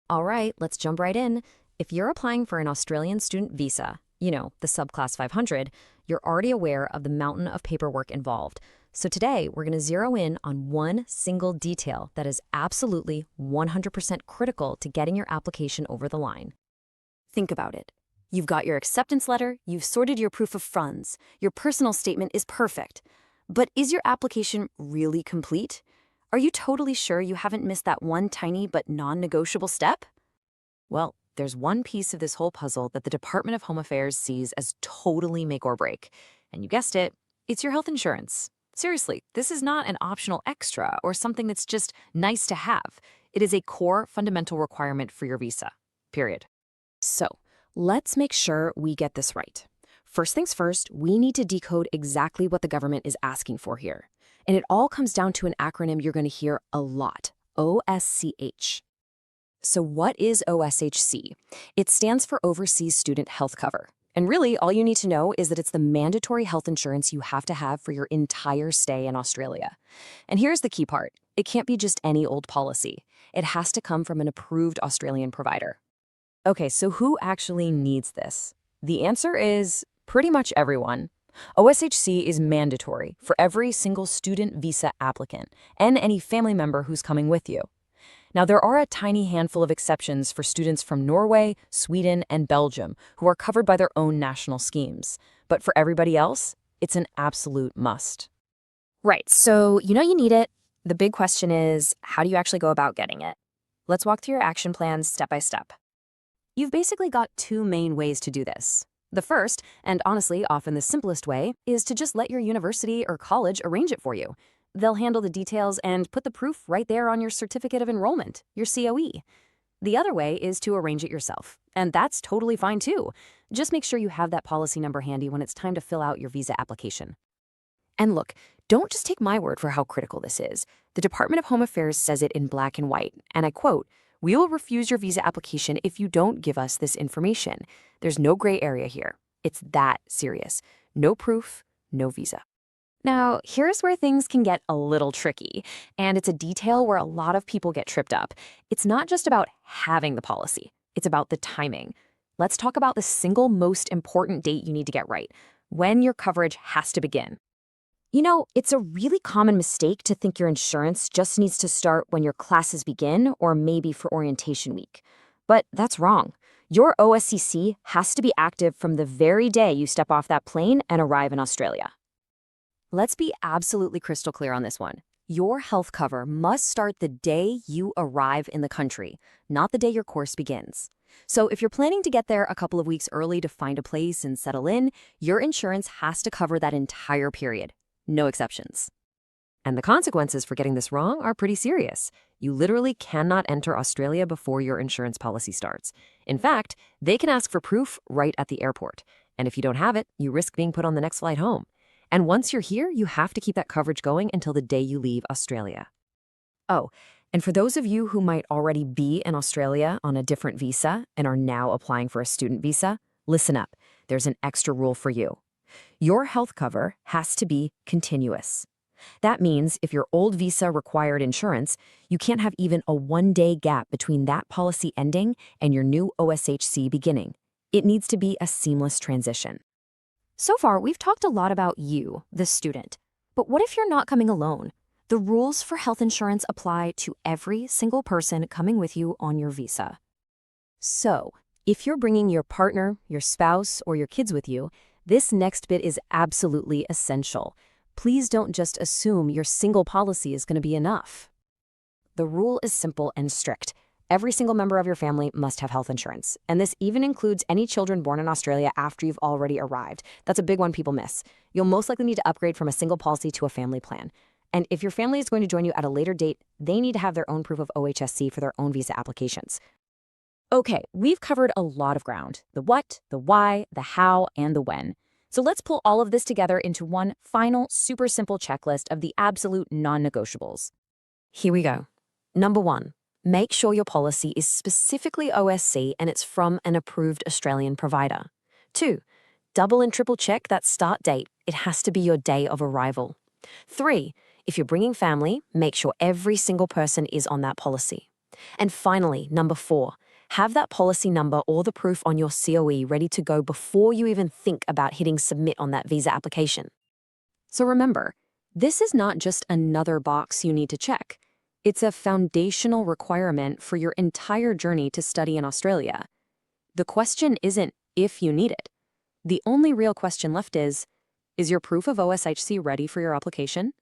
All right, let's jump right in. If you're applying for an Australian student visa, the Subclass 500, you're already aware of the mountain of paperwork involved. So today, we're going to zero in on one single detail that is absolutely 100% critical to getting your application over the line. Think about it. You've got your acceptance letter, you've sorted your proof of funds, your personal statement is perfect. But is your application really complete? Are you totally sure you haven't missed that one tiny but non-negotiable step? Well, there's one piece of this whole puzzle that the Department of Home Affairs sees as totally make or break. And you guessed it, it's your health insurance. Seriously, this is not an optional extra or something that's just nice to have. It is a core fundamental requirement for your visa, period. So, let's make sure we get this right. First things first, we need to decode exactly what the government is asking for here. And it all comes down to an acronym you're going to hear a lot, OSCH. So what is OSHC? It stands for Overseas Student Health Cover. And really, all you need to know is that it's the mandatory health insurance you have to have for your entire stay in Australia. And here's the key part. It can't be just any old policy. It has to come from an approved Australian provider. Okay, so who actually needs this? The answer is pretty much everyone. OSHC is mandatory for every single student visa applicant and any family member who's coming with you. Now, there are a tiny handful of exceptions for students from Norway, Sweden, and Belgium who are covered by their own national schemes. But for everybody else, it's an absolute must. Right, so you know you need it. The big question is, how do you actually go about getting it? Let's walk through your action plans step by step. You've basically got two main ways to do this. The first, and honestly often the simplest way, is to just let your university or college arrange it for you. They'll handle the details and put the proof right there on your certificate of enrollment, your COE. The other way is to arrange it yourself, and that's totally fine too. Just make sure you have that policy number handy when it's time to fill out your visa application. And look, don't just take my word for how critical this is. The Department of Home Affairs says it in black and white, and I quote, "We will refuse your visa application if you don't give us this information." There's no gray area here. It's that serious. No proof, no visa. Now, here's where things can get a little tricky, and it's a detail where a lot of people get tripped up. It's not just about having the policy, it's about the timing. Let's talk about the single most important date you need to get right, when your coverage has to begin. It's a really common mistake to think your insurance just needs to start when your classes begin or maybe for orientation week. But that's wrong. Your OSCC has to be active from the very day you step off that plane and arrive in Australia. Let's be absolutely crystal clear on this one. Your health cover must start the day you arrive in the country, not the day your course begins. So if you're planning to get there a couple of weeks early to find a place and settle in, your insurance has to cover that entire period. No exceptions. And the consequences for getting this wrong are pretty serious. You literally cannot enter Australia before your insurance policy starts. In fact, they can ask for proof right at the airport. And if you don't have it, you risk being put on the next flight home. And once you're here, you have to keep that coverage going until the day you leave Australia. Oh, and for those of you who might already be in Australia on a different visa and are now applying for a student visa, listen up. There's an extra rule for you. Your health cover has to be continuous. That means if your old visa required insurance, you can't have even a one-day gap between that policy ending and your new OSHC beginning. It needs to be a seamless transition. So far, we've talked a lot about you, the student. But what if you're not coming alone? The rules for health insurance apply to every single person coming with you on your visa. So, if you're bringing your partner, your spouse, or your kids with you, this next bit is absolutely essential. Please don't just assume your single policy is going to be enough. The rule is simple and strict. Every single member of your family must have health insurance, and this even includes any children born in Australia after you've already arrived. That's a big one people miss. You'll most likely need to upgrade from a single policy to a family plan. And if your family is going to join you at a later date, they need to have their own proof of OHSC for their own visa applications. Okay, we've covered a lot of ground. The what, the why, the how, and the when. So let's pull all of this together into one final, super simple checklist of the absolute non-negotiables. Here we go. Number 1. Make sure your policy is specifically OSC and it's from an approved Australian provider. 2. Double and triple check that start date. It has to be your day of arrival. 3. If you're bringing family, make sure every single person is on that policy. And finally, number 4, have that policy number or the proof on your COE ready to go before you even think about hitting submit on that visa application. So remember, this is not just another box you need to check. It's a foundational requirement for your entire journey to study in Australia. The question isn't if you need it. The only real question left is your proof of OSHC ready for your application?